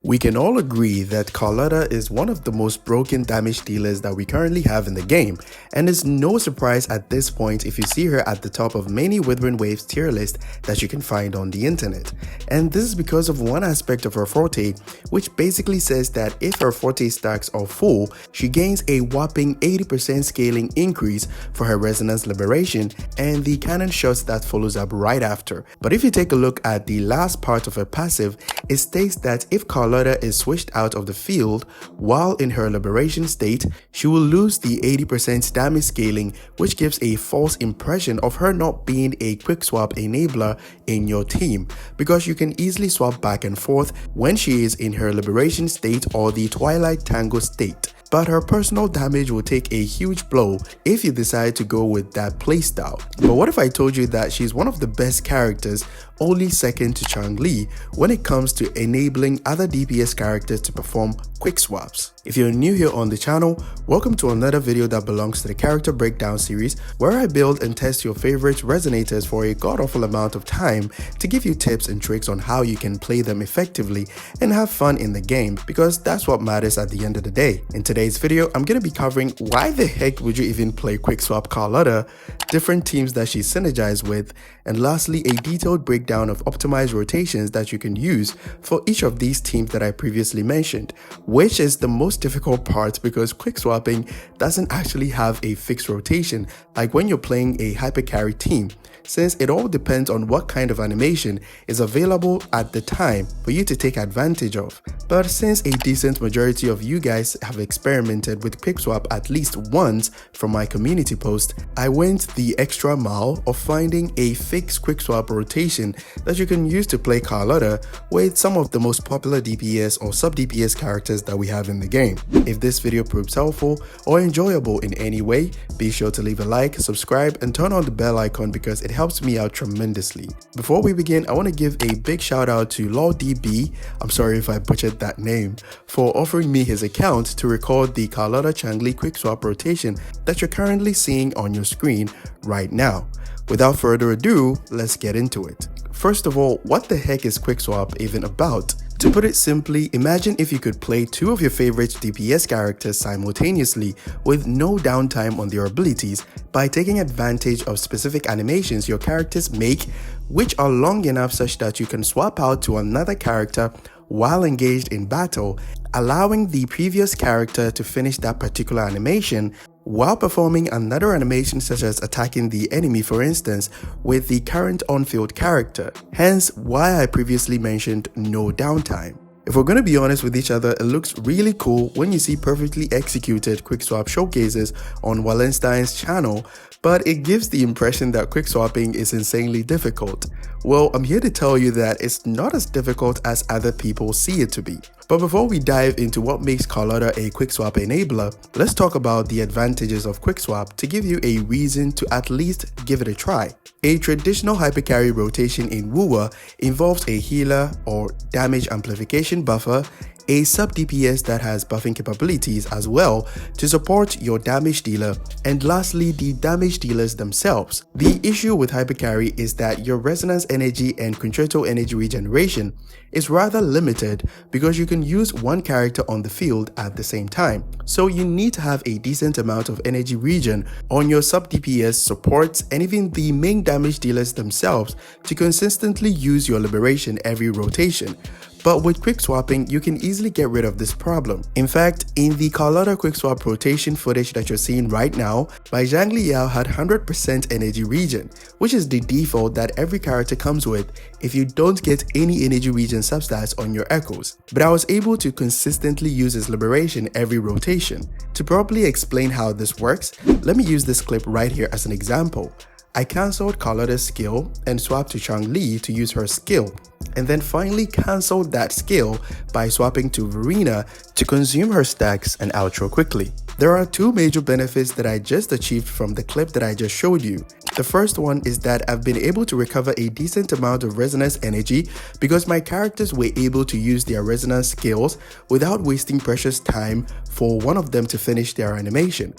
We can all agree that Carlotta is one of the most broken damage dealers that we currently have in the game, and it's no surprise at this point if you see her at the top of many Withering Waves tier list that you can find on the internet. And this is because of one aspect of her forte, which basically says that if her forte stacks are full, she gains a whopping 80% scaling increase for her Resonance Liberation and the cannon shots that follows up right after. But if you take a look at the last part of her passive, it states that if Carlotta is switched out of the field while in her liberation state, she will lose the 80% damage scaling, which gives a false impression of her not being a quick swap enabler in your team, because you can easily swap back and forth when she is in her liberation state or the Twilight Tango state. But her personal damage will take a huge blow if you decide to go with that playstyle. But what if I told you that she's one of the best characters, only second to Changli, when it comes to enabling other DPS characters to perform quick swaps? If you're new here on the channel, welcome to another video that belongs to the character breakdown series, where I build and test your favorite resonators for a god-awful amount of time to give you tips and tricks on how you can play them effectively and have fun in the game, because that's what matters at the end of the day. In today's video, I'm going to be covering why the heck would you even play quick swap Carlotta, different teams that she's synergized with, and lastly a detailed breakdown of optimized rotations that you can use for each of these teams that I previously mentioned, which is the most difficult part because quick swapping doesn't actually have a fixed rotation like when you're playing a hypercarry team, since it all depends on what kind of animation is available at the time for you to take advantage of. But since a decent majority of you guys have experimented with quick swap at least once from my community post, I went the extra mile of finding a fixed quick swap rotation that you can use to play Carlotta with some of the most popular DPS or sub DPS characters that we have in the game. If this video proves helpful or enjoyable in any way, be sure to leave a like, subscribe, and turn on the bell icon because it helps me out tremendously. Before we begin, I want to give a big shout out to LawDB, I'm sorry if I butchered that name, for offering me his account to record the Carlotta Changli quick swap rotation that you're currently seeing on your screen right now. Without further ado, let's get into it. First of all, what the heck is quick swap even about? To put it simply, imagine if you could play two of your favorite DPS characters simultaneously with no downtime on their abilities by taking advantage of specific animations your characters make, which are long enough such that you can swap out to another character while engaged in battle, allowing the previous character to finish that particular animation while performing another animation, such as attacking the enemy, for instance, with the current on-field character. Hence why I previously mentioned no downtime. If we're going to be honest with each other, it looks really cool when you see perfectly executed quick swap showcases on Wallenstein's channel, but it gives the impression that quick swapping is insanely difficult. Well, I'm here to tell you that it's not as difficult as other people see it to be. But before we dive into what makes Carlotta a quick swap enabler, let's talk about the advantages of quick swap to give you a reason to at least give it a try. A traditional hypercarry rotation in WoWa involves a healer or damage amplification buffer, a sub DPS that has buffing capabilities as well to support your damage dealer, and lastly the damage dealers themselves. The issue with hypercarry is that your resonance energy and concerto energy regeneration is rather limited because you can use one character on the field at the same time. So you need to have a decent amount of energy regen on your sub DPS supports and even the main damage dealers themselves to consistently use your liberation every rotation. But with quick swapping, you can easily get rid of this problem. In fact, in the Carlotta quick swap rotation footage that you're seeing right now, my Xiangli had 100% energy regen, which is the default that every character comes with if you don't get any energy regen substats on your echoes. But I was able to consistently use his liberation every rotation. To properly explain how this works, let me use this clip right here as an example. I cancelled Carlotta's skill and swapped to Changli to use her skill, and then finally cancelled that skill by swapping to Verena to consume her stacks and outro quickly. There are two major benefits that I just achieved from the clip that I just showed you. The first one is that I've been able to recover a decent amount of resonance energy because my characters were able to use their resonance skills without wasting precious time for one of them to finish their animation.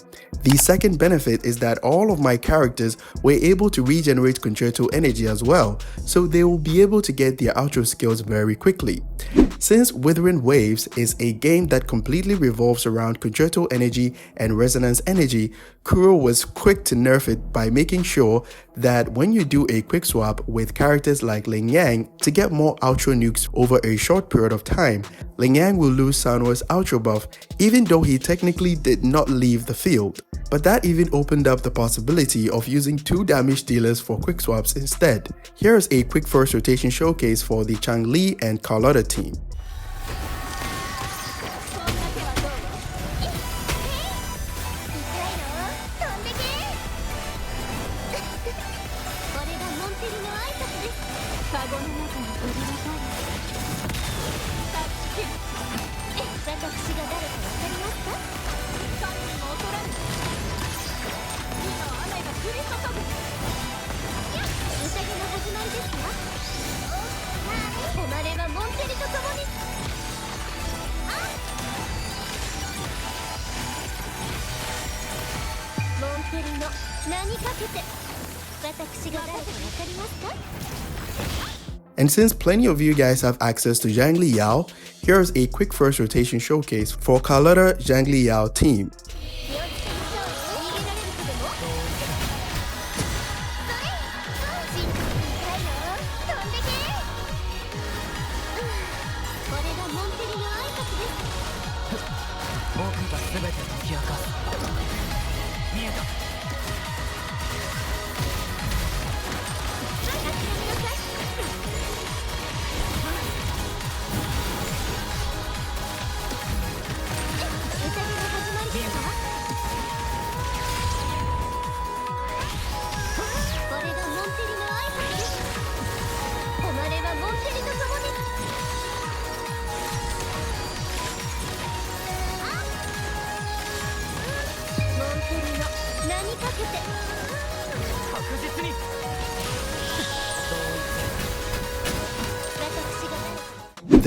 The second benefit is that all of my characters were able to regenerate concerto energy as well, so they will be able to get their outro skills very quickly. Since Withering Waves is a game that completely revolves around concerto energy and resonance energy, Kuro was quick to nerf it by making sure that when you do a quick swap with characters like Ling Yang to get more outro nukes over a short period of time, Ling Yang will lose Sano's outro buff even though he technically did not leave the field. But that even opened up the possibility of using 2 damage dealers for quick swaps instead. Here is a quick first rotation showcase for the Changli and Carlotta team. And since plenty of you guys have access to Xiangli Yao, here's a quick first rotation showcase for Carlotta Xiangli Yao team.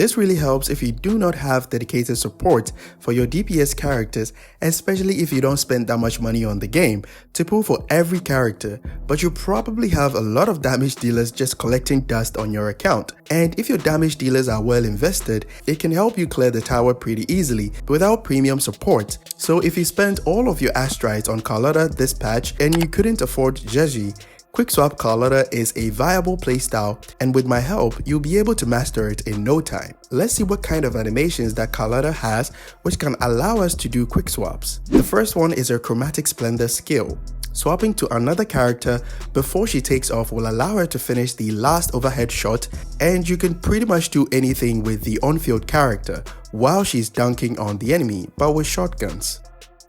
This really helps if you do not have dedicated support for your DPS characters, especially if you don't spend that much money on the game to pull for every character, but you probably have a lot of damage dealers just collecting dust on your account. And if your damage dealers are well invested, it can help you clear the tower pretty easily without premium support. So if you spent all of your astrites on Carlotta this patch and you couldn't afford Jeji, Quickswap Carlotta is a viable playstyle, and with my help, you'll be able to master it in no time. Let's see what kind of animations that Carlotta has which can allow us to do quick swaps. The first one is her Chromatic Splendor skill. Swapping to another character before she takes off will allow her to finish the last overhead shot, and you can pretty much do anything with the on-field character while she's dunking on the enemy, but with shotguns.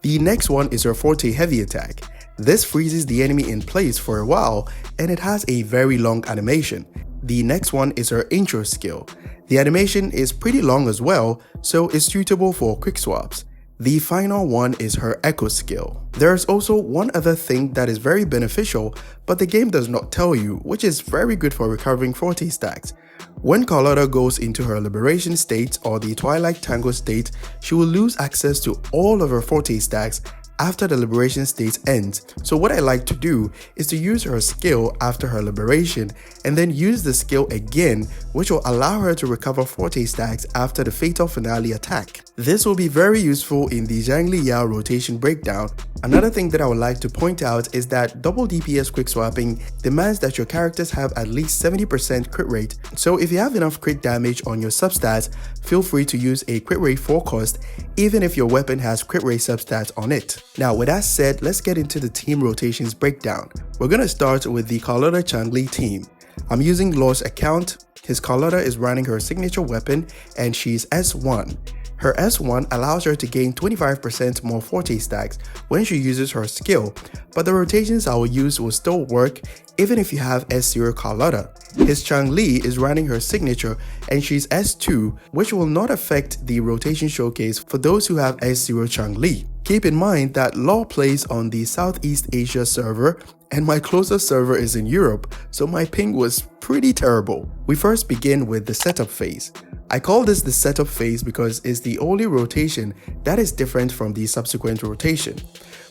The next one is her Forte Heavy Attack. This freezes the enemy in place for a while, and it has a very long animation. The next one is her intro skill. The animation is pretty long as well, so it's suitable for quick swaps. The final one is her echo skill. There's also one other thing that is very beneficial, but the game does not tell you, which is very good for recovering Forte stacks. When Carlotta goes into her Liberation state or the Twilight Tango state, she will lose access to all of her Forte stacks after the Liberation state ends. So what I like to do is to use her skill after her Liberation and then use the skill again, which will allow her to recover Forte stacks after the Fatal Finale attack. This will be very useful in the Xiangli Yao rotation breakdown. Another thing that I would like to point out is that double DPS quick swapping demands that your characters have at least 70% crit rate. So if you have enough crit damage on your substats, feel free to use a crit rate forecast even if your weapon has crit rate substats on it. Now with that said, let's get into the team rotations breakdown. We're gonna start with the Carlotta Changli team. I'm using Law's account. His Carlotta is running her signature weapon and she's S1. Her S1 allows her to gain 25% more Forte stacks when she uses her skill, but the rotations I will use will still work even if you have S0 Carlotta. His Changli is running her signature and she's S2, which will not affect the rotation showcase for those who have S0 Changli. Keep in mind that Law plays on the Southeast Asia server and my closest server is in Europe, so my ping was pretty terrible. We first begin with the setup phase. I call this the setup phase because it's the only rotation that is different from the subsequent rotation.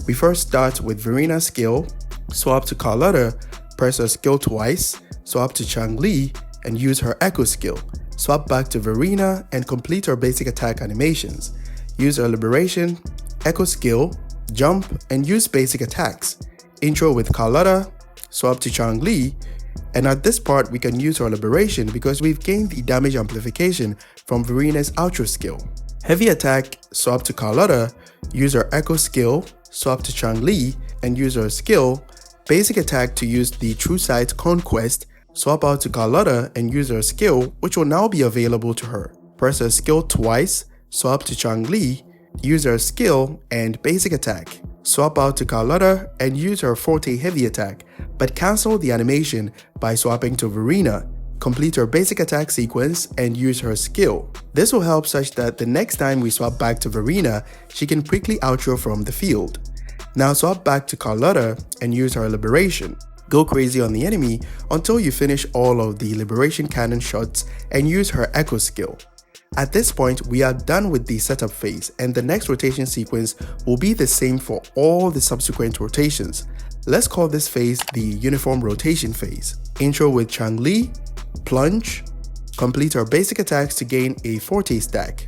We first start with Verena skill, swap to Carlotta, press her skill twice, swap to Changli, and use her echo skill. Swap back to Verena and complete her basic attack animations. Use her liberation, echo skill, jump, and use basic attacks. Intro with Carlotta, swap to Changli, and at this part we can use our liberation because we've gained the damage amplification from Verena's outro skill. Heavy attack, swap to Carlotta, use her echo skill, swap to Changli, and use her skill. Basic attack to use the True Sight Conquest, swap out to Carlotta and use her skill, which will now be available to her. Press her skill twice, swap to Changli, use her skill and basic attack. Swap out to Carlotta and use her forte heavy attack, but cancel the animation by swapping to Verena. Complete her basic attack sequence and use her skill. This will help such that the next time we swap back to Verena, she can quickly outro from the field. Now swap back to Carlotta and use her liberation. Go crazy on the enemy until you finish all of the liberation cannon shots and use her echo skill. At this point, we are done with the setup phase and the next rotation sequence will be the same for all the subsequent rotations. Let's call this phase the uniform rotation phase. Intro with Changli, plunge, complete her basic attacks to gain a forte stack.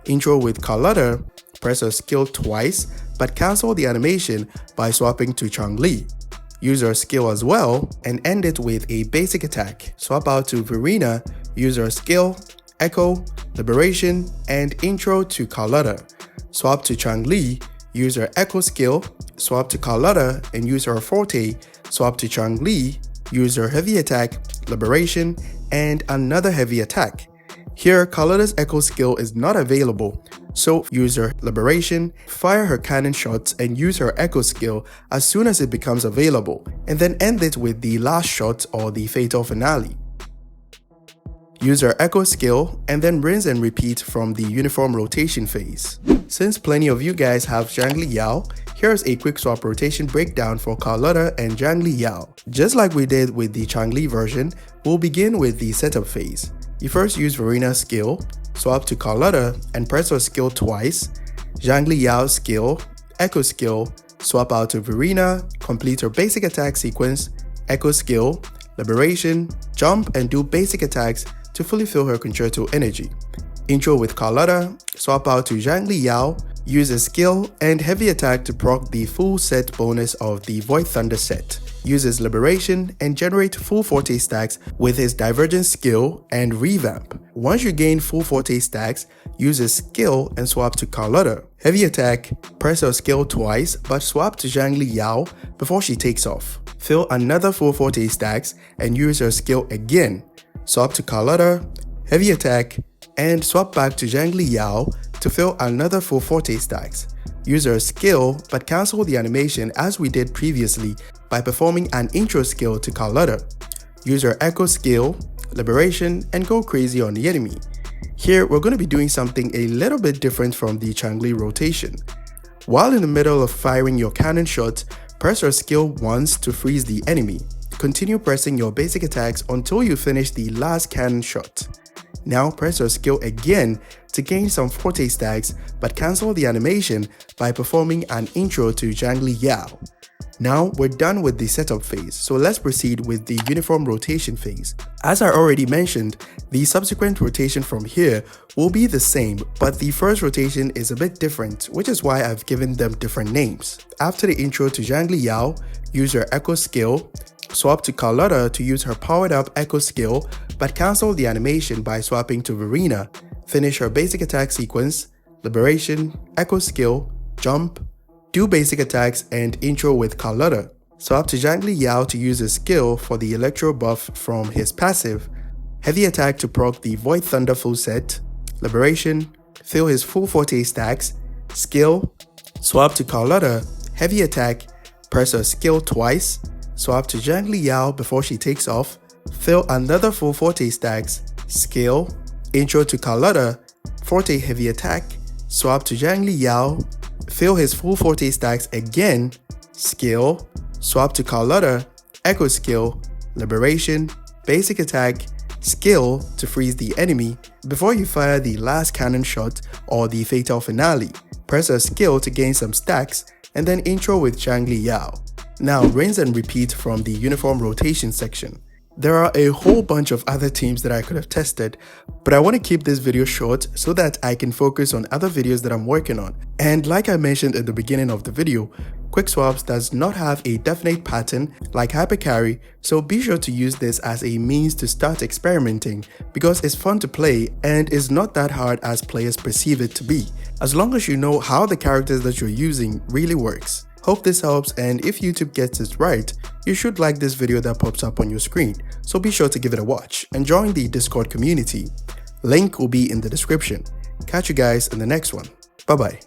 Intro with Carlotta, press her skill twice but cancel the animation by swapping to Changli. Use her skill as well and end it with a basic attack. Swap out to Verena, use her skill, echo, liberation, and intro to Carlotta. Swap to Changli, use her echo skill, swap to Carlotta and use her forte, swap to Changli, use her heavy attack, liberation, and another heavy attack. Here, Carlotta's echo skill is not available, so use her liberation, fire her cannon shots and use her echo skill as soon as it becomes available, and then end it with the last shot or the fatal finale. Use her echo skill and then rinse and repeat from the uniform rotation phase. Since plenty of you guys have Xiangli Yao, here's a quick swap rotation breakdown for Carlotta and Xiangli Yao. Just like we did with the Changli version, we'll begin with the setup phase. You first use Verena's skill, swap to Carlotta and press her skill twice, Xiangli Yao's skill, echo skill, swap out to Verena, complete her basic attack sequence, echo skill, liberation, jump and do basic attacks to fully fill her concerto energy. Intro with Carlotta, swap out to Xiangli Yao, use a skill and heavy attack to proc the full set bonus of the Void Thunder set. Uses liberation and generate full forte stacks with his divergent skill and revamp. Once you gain full forte stacks, use his skill and swap to Carlotta. Heavy attack, press her skill twice but swap to Xiangli Yao before she takes off. Fill another full forte stacks and use her skill again. Swap to Carlotta, heavy attack, and swap back to Xiangli Yao to fill another full forte stacks. Use her skill but cancel the animation as we did previously by performing an intro skill to Carlotta. Use her echo skill, liberation, and go crazy on the enemy. Here we're going to be doing something a little bit different from the Changli rotation. While in the middle of firing your cannon shot, press her skill once to freeze the enemy. Continue pressing your basic attacks until you finish the last cannon shot. Now press your skill again to gain some forte stacks but cancel the animation by performing an intro to Xiangli Yao. Now we're done with the setup phase, so let's proceed with the uniform rotation phase. As I already mentioned, the subsequent rotation from here will be the same, but the first rotation is a bit different, which is why I've given them different names. After the intro to Xiangli Yao, use her echo skill, swap to Carlotta to use her powered up echo skill but cancel the animation by swapping to Verena. Finish her basic attack sequence, liberation, echo skill, jump, do basic attacks and intro with Carlotta. Swap to Xiangli Yao to use his skill for the electro buff from his passive, heavy attack to proc the Void Thunder full set, liberation, fill his full forte stacks, skill, swap to Carlotta, heavy attack, press her skill twice, swap to Xiangli Yao before she takes off, fill another full forte stacks, skill, intro to Carlotta, forte heavy attack, swap to Xiangli Yao, fill his full forte stacks again, skill, swap to Carlotta, echo skill, liberation, basic attack, skill to freeze the enemy before you fire the last cannon shot or the fatal finale. Press a skill to gain some stacks, and then intro with Changli Yao. Now rinse and repeat from the uniform rotation section. There are a whole bunch of other teams that I could have tested, but I want to keep this video short so that I can focus on other videos that I'm working on. And like I mentioned in the beginning of the video, Quickswaps does not have a definite pattern like Hypercarry, so be sure to use this as a means to start experimenting because it's fun to play and is not that hard as players perceive it to be, as long as you know how the characters that you're using really works. Hope this helps, and if YouTube gets it right, you should like this video that pops up on your screen, so be sure to give it a watch and join the Discord community. Link will be in the description. Catch you guys in the next one. Bye bye.